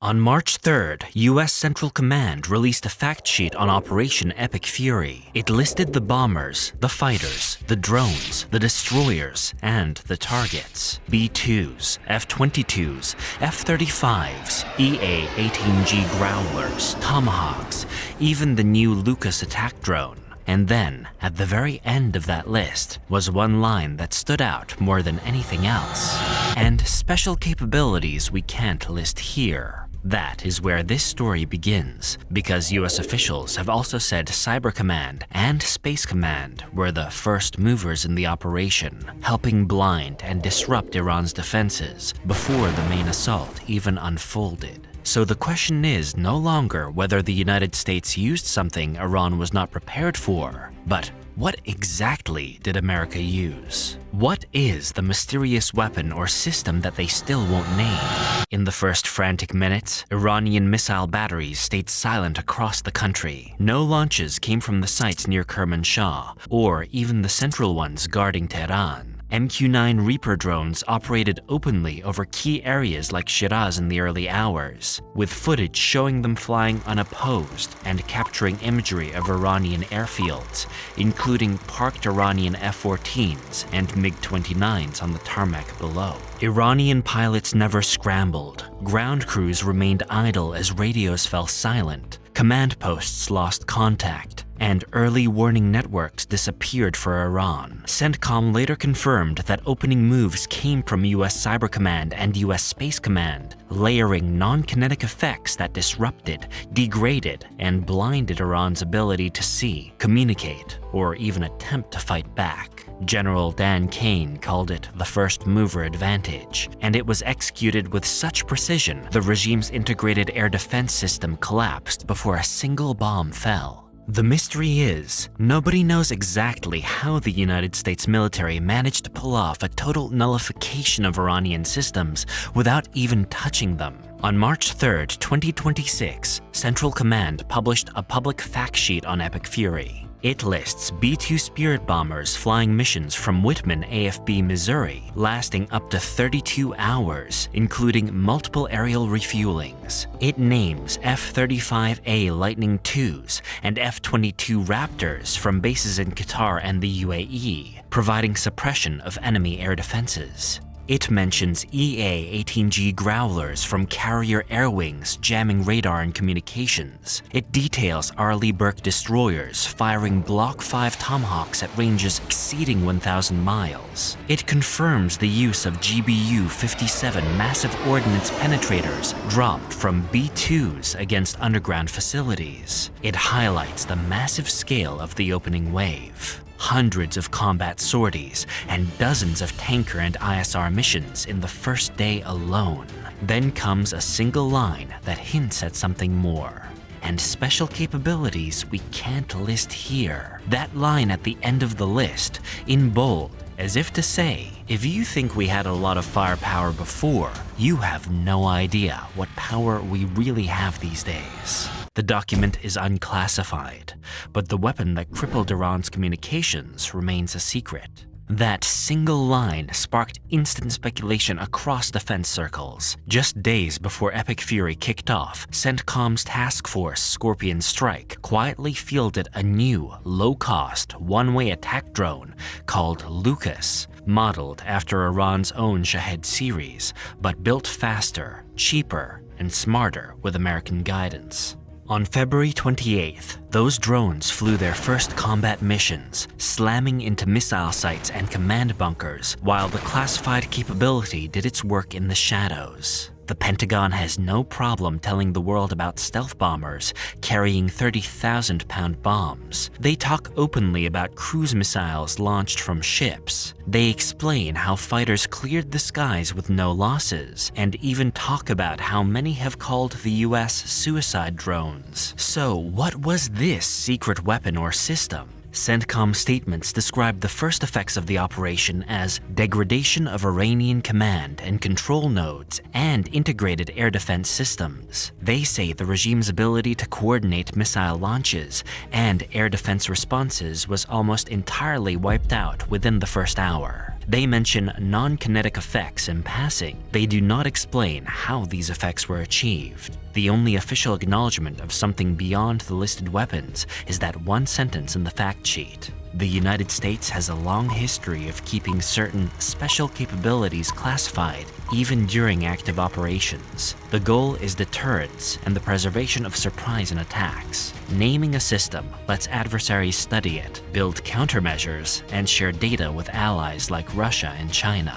On March 3rd, U.S. Central Command released a fact sheet on Operation Epic Fury. It listed the bombers, the fighters, the drones, the destroyers, and the targets. B-2s, F-22s, F-35s, EA-18G Growlers, Tomahawks, even the new Lucas attack drone. And then, at the very end of that list, was one line that stood out more than anything else. And special capabilities we can't list here. That is where this story begins, because US officials have also said Cyber Command and Space Command were the first movers in the operation, helping blind and disrupt Iran's defenses before the main assault even unfolded. So the question is no longer whether the United States used something Iran was not prepared for, but what exactly did America use? What is the mysterious weapon or system that they still won't name? In the first frantic minutes, Iranian missile batteries stayed silent across the country. No launches came from the sites near Kermanshah, or even the central ones guarding Tehran. MQ-9 Reaper drones operated openly over key areas like Shiraz in the early hours, with footage showing them flying unopposed and capturing imagery of Iranian airfields, including parked Iranian F-14s and MiG-29s on the tarmac below. Iranian pilots never scrambled. Ground crews remained idle as radios fell silent. Command posts lost contact, and early warning networks disappeared for Iran. CENTCOM later confirmed that opening moves came from US Cyber Command and US Space Command, layering non-kinetic effects that disrupted, degraded, and blinded Iran's ability to see, communicate, or even attempt to fight back. General Dan Kane called it the first mover advantage, and it was executed with such precision the regime's integrated air defense system collapsed before a single bomb fell. The mystery is, nobody knows exactly how the United States military managed to pull off a total nullification of Iranian systems without even touching them. On March 3, 2026, Central Command published a public fact sheet on Epic Fury. It lists B-2 Spirit bombers flying missions from Whitman, AFB, Missouri, lasting up to 32 hours, including multiple aerial refuelings. It names F-35A Lightning IIs and F-22 Raptors from bases in Qatar and the UAE, providing suppression of enemy air defenses. It mentions EA-18G Growlers from carrier air wings jamming radar and communications. It details Arleigh Burke destroyers firing Block 5 Tomahawks at ranges exceeding 1,000 miles. It confirms the use of GBU-57 massive ordnance penetrators dropped from B-2s against underground facilities. It highlights the massive scale of the opening wave. Hundreds of combat sorties, and dozens of tanker and ISR missions in the first day alone. Then comes a single line that hints at something more. And special capabilities we can't list here. That line at the end of the list, in bold, as if to say, if you think we had a lot of firepower before, you have no idea what power we really have these days. The document is unclassified, but the weapon that crippled Iran's communications remains a secret. That single line sparked instant speculation across defense circles. Just days before Epic Fury kicked off, CENTCOM's task force Scorpion Strike quietly fielded a new, low-cost, one-way attack drone called Lucas, modeled after Iran's own Shahed series, but built faster, cheaper, and smarter with American guidance. On February 28th, those drones flew their first combat missions, slamming into missile sites and command bunkers, while the classified capability did its work in the shadows. The Pentagon has no problem telling the world about stealth bombers carrying 30,000-pound bombs. They talk openly about cruise missiles launched from ships. They explain how fighters cleared the skies with no losses, and even talk about how many have called the US suicide drones. So what was this secret weapon or system? CENTCOM statements described the first effects of the operation as degradation of Iranian command and control nodes and integrated air defense systems. They say the regime's ability to coordinate missile launches and air defense responses was almost entirely wiped out within the first hour. They mention non-kinetic effects in passing. They do not explain how these effects were achieved. The only official acknowledgement of something beyond the listed weapons is that one sentence in the fact sheet. The United States has a long history of keeping certain special capabilities classified, even during active operations. The goal is deterrence and the preservation of surprise and attacks. Naming a system lets adversaries study it, build countermeasures, and share data with allies like Russia and China.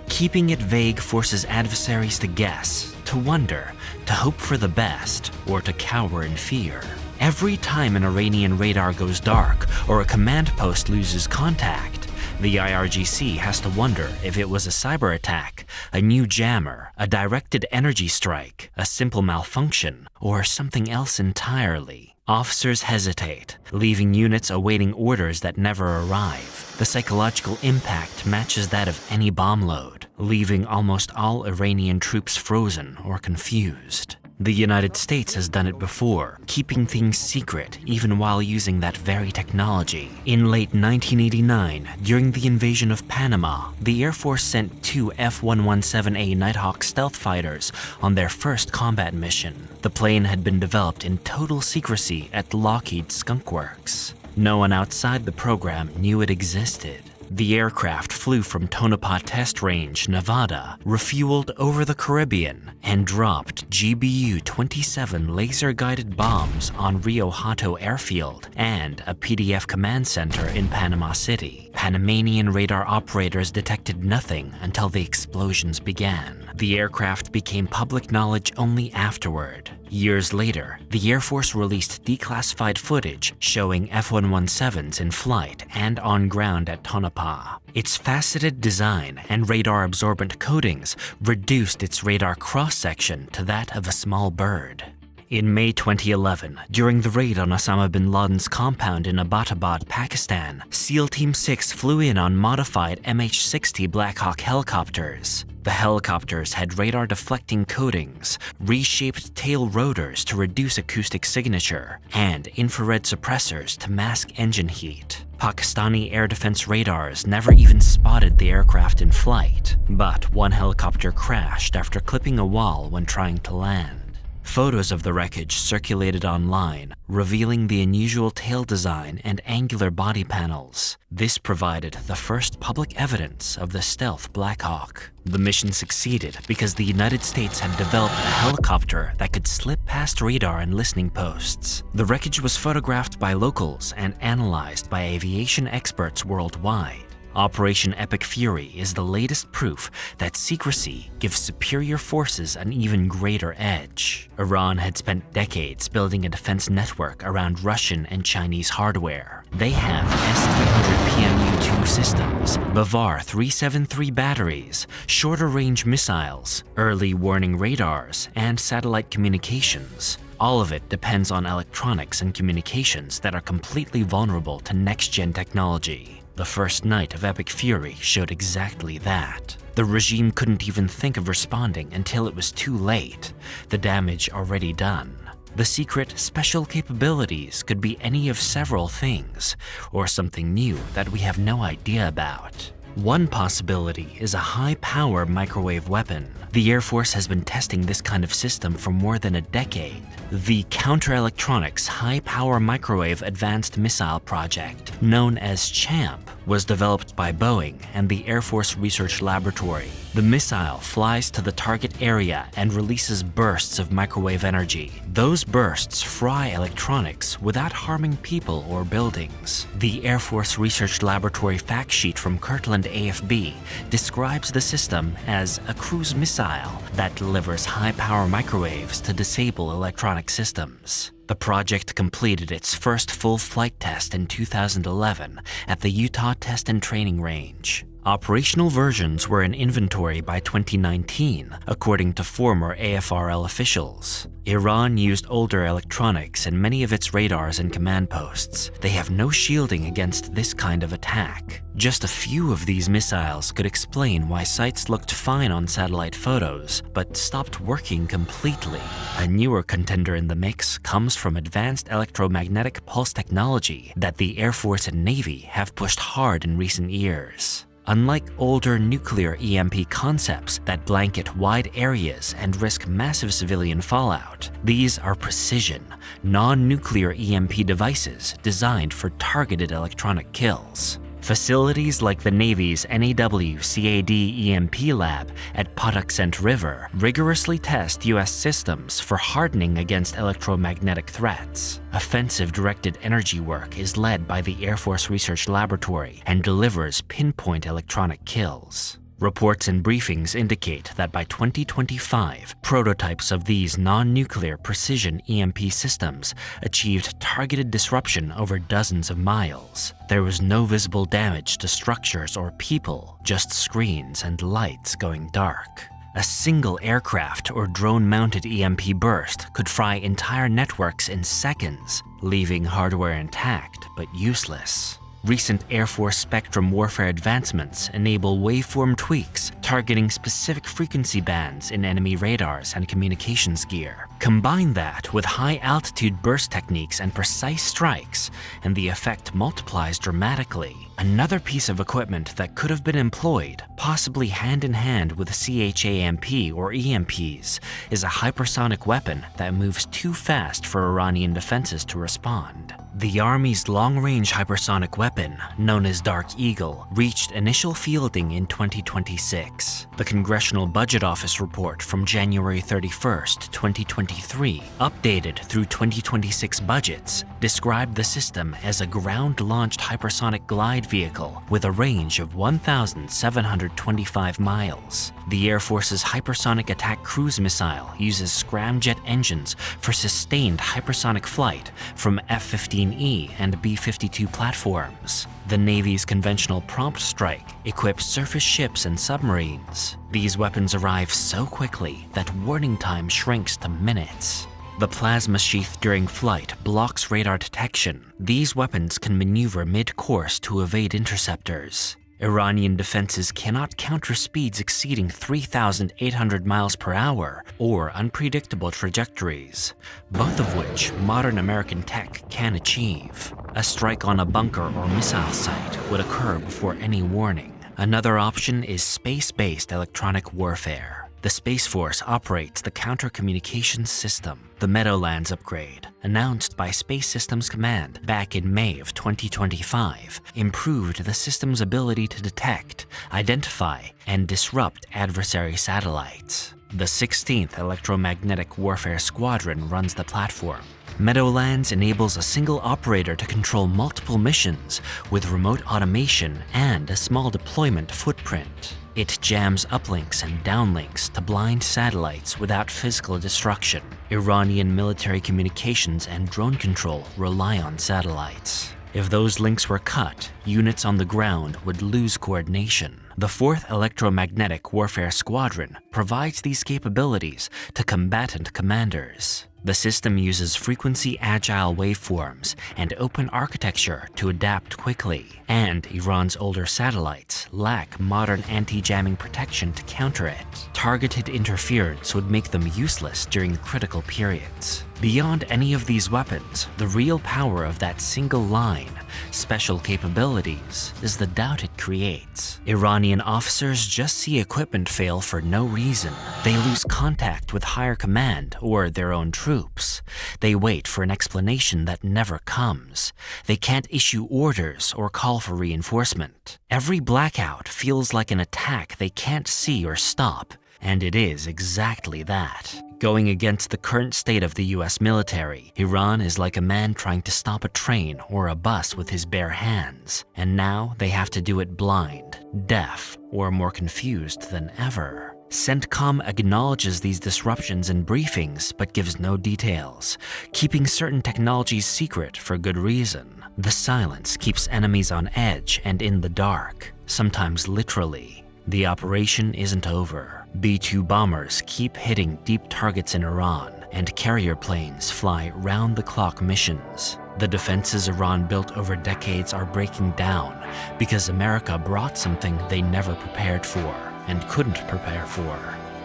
Keeping it vague forces adversaries to guess, to wonder, to hope for the best, or to cower in fear. Every time an Iranian radar goes dark or a command post loses contact, the IRGC has to wonder if it was a cyber attack, a new jammer, a directed energy strike, a simple malfunction, or something else entirely. Officers hesitate, leaving units awaiting orders that never arrive. The psychological impact matches that of any bomb load, leaving almost all Iranian troops frozen or confused. The United States has done it before, keeping things secret even while using that very technology. In late 1989, during the invasion of Panama, the Air Force sent 2 F-117A Nighthawk stealth fighters on their first combat mission. The plane had been developed in total secrecy at Lockheed Skunk Works. No one outside the program knew it existed. The aircraft flew from Tonopah Test Range, Nevada, refueled over the Caribbean, and dropped GBU-27 laser-guided bombs on Rio Hato Airfield and a PDF command center in Panama City. Panamanian radar operators detected nothing until the explosions began. The aircraft became public knowledge only afterward. Years later, the Air Force released declassified footage showing F-117s in flight and on ground at Tonopah. Its faceted design and radar-absorbent coatings reduced its radar cross-section to that of a small bird. In May 2011, during the raid on Osama bin Laden's compound in Abbottabad, Pakistan, SEAL Team 6 flew in on modified MH-60 Black Hawk helicopters. The helicopters had radar-deflecting coatings, reshaped tail rotors to reduce acoustic signature, and infrared suppressors to mask engine heat. Pakistani air defense radars never even spotted the aircraft in flight, but one helicopter crashed after clipping a wall when trying to land. Photos of the wreckage circulated online, revealing the unusual tail design and angular body panels. This provided the first public evidence of the stealth Black Hawk. The mission succeeded because the United States had developed a helicopter that could slip past radar and listening posts. The wreckage was photographed by locals and analyzed by aviation experts worldwide. Operation Epic Fury is the latest proof that secrecy gives superior forces an even greater edge. Iran had spent decades building a defense network around Russian and Chinese hardware. They have S-300 PMU-2 systems, Bavar 373 batteries, shorter-range missiles, early warning radars, and satellite communications. All of it depends on electronics and communications that are completely vulnerable to next-gen technology. The first night of Epic Fury showed exactly that. The regime couldn't even think of responding until it was too late, the damage already done. The secret special capabilities could be any of several things, or something new that we have no idea about. One possibility is a high-power microwave weapon. The Air Force has been testing this kind of system for more than a decade. The Counter-Electronics High-Power Microwave Advanced Missile Project, known as CHAMP, was developed by Boeing and the Air Force Research Laboratory. The missile flies to the target area and releases bursts of microwave energy. Those bursts fry electronics without harming people or buildings. The Air Force Research Laboratory fact sheet from Kirtland AFB describes the system as a cruise missile that delivers high-power microwaves to disable electronic systems. The project completed its first full flight test in 2011 at the Utah Test and Training Range. Operational versions were in inventory by 2019, according to former AFRL officials. Iran used older electronics in many of its radars and command posts. They have no shielding against this kind of attack. Just a few of these missiles could explain why sites looked fine on satellite photos, but stopped working completely. A newer contender in the mix comes from advanced electromagnetic pulse technology that the Air Force and Navy have pushed hard in recent years. Unlike older nuclear EMP concepts that blanket wide areas and risk massive civilian fallout, these are precision, non-nuclear EMP devices designed for targeted electronic kills. Facilities like the Navy's NAW-CAD EMP lab at Patuxent River rigorously test U.S. systems for hardening against electromagnetic threats. Offensive directed energy work is led by the Air Force Research Laboratory and delivers pinpoint electronic kills. Reports and briefings indicate that by 2025, prototypes of these non-nuclear precision EMP systems achieved targeted disruption over dozens of miles. There was no visible damage to structures or people, just screens and lights going dark. A single aircraft or drone-mounted EMP burst could fry entire networks in seconds, leaving hardware intact but useless. Recent Air Force spectrum warfare advancements enable waveform tweaks targeting specific frequency bands in enemy radars and communications gear. Combine that with high-altitude burst techniques and precise strikes, and the effect multiplies dramatically. Another piece of equipment that could have been employed, possibly hand-in-hand with CHAMP or EMPs, is a hypersonic weapon that moves too fast for Iranian defenses to respond. The Army's long-range hypersonic weapon, known as Dark Eagle, reached initial fielding in 2026. The Congressional Budget Office report from January 31, 2023, updated through 2026 budgets, described the system as a ground-launched hypersonic glide vehicle with a range of 1,725 miles. The Air Force's Hypersonic Attack Cruise Missile uses scramjet engines for sustained hypersonic flight from F-15E and B-52 platforms. The Navy's Conventional Prompt Strike equips surface ships and submarines. These weapons arrive so quickly that warning time shrinks to minutes. The plasma sheath during flight blocks radar detection. These weapons can maneuver mid-course to evade interceptors. Iranian defenses cannot counter speeds exceeding 3,800 miles per hour or unpredictable trajectories, both of which modern American tech can achieve. A strike on a bunker or missile site would occur before any warning. Another option is space-based electronic warfare. The Space Force operates the counter-communications system, the Meadowlands upgrade, announced by Space Systems Command back in May of 2025, improved the system's ability to detect, identify, and disrupt adversary satellites. The 16th Electromagnetic Warfare Squadron runs the platform. Meadowlands enables a single operator to control multiple missions with remote automation and a small deployment footprint. It jams uplinks and downlinks to blind satellites without physical destruction. Iranian military communications and drone control rely on satellites. If those links were cut, units on the ground would lose coordination. The 4th Electromagnetic Warfare Squadron provides these capabilities to combatant commanders. The system uses frequency-agile waveforms and open architecture to adapt quickly, and Iran's older satellites lack modern anti-jamming protection to counter it. Targeted interference would make them useless during critical periods. Beyond any of these weapons, the real power of that single line, special capabilities, is the doubt it creates. Iranian officers just see equipment fail for no reason. They lose contact with higher command or their own troops. They wait for an explanation that never comes. They can't issue orders or call for reinforcement. Every blackout feels like an attack they can't see or stop, and it is exactly that. Going against the current state of the US military, Iran is like a man trying to stop a train or a bus with his bare hands, and now they have to do it blind, deaf, or more confused than ever. CENTCOM acknowledges these disruptions in briefings but gives no details, keeping certain technologies secret for good reason. The silence keeps enemies on edge and in the dark, sometimes literally. The operation isn't over. B-2 bombers keep hitting deep targets in Iran, and carrier planes fly round-the-clock missions. The defenses Iran built over decades are breaking down because America brought something they never prepared for and couldn't prepare for.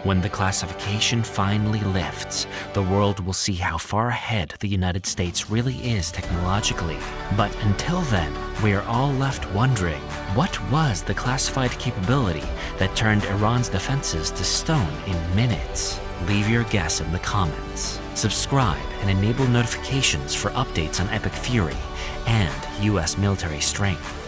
When the classification finally lifts, the world will see how far ahead the United States really is technologically. But until then, we are all left wondering, what was the classified capability that turned Iran's defenses to stone in minutes? Leave your guess in the comments. Subscribe and enable notifications for updates on Epic Fury and US military strength.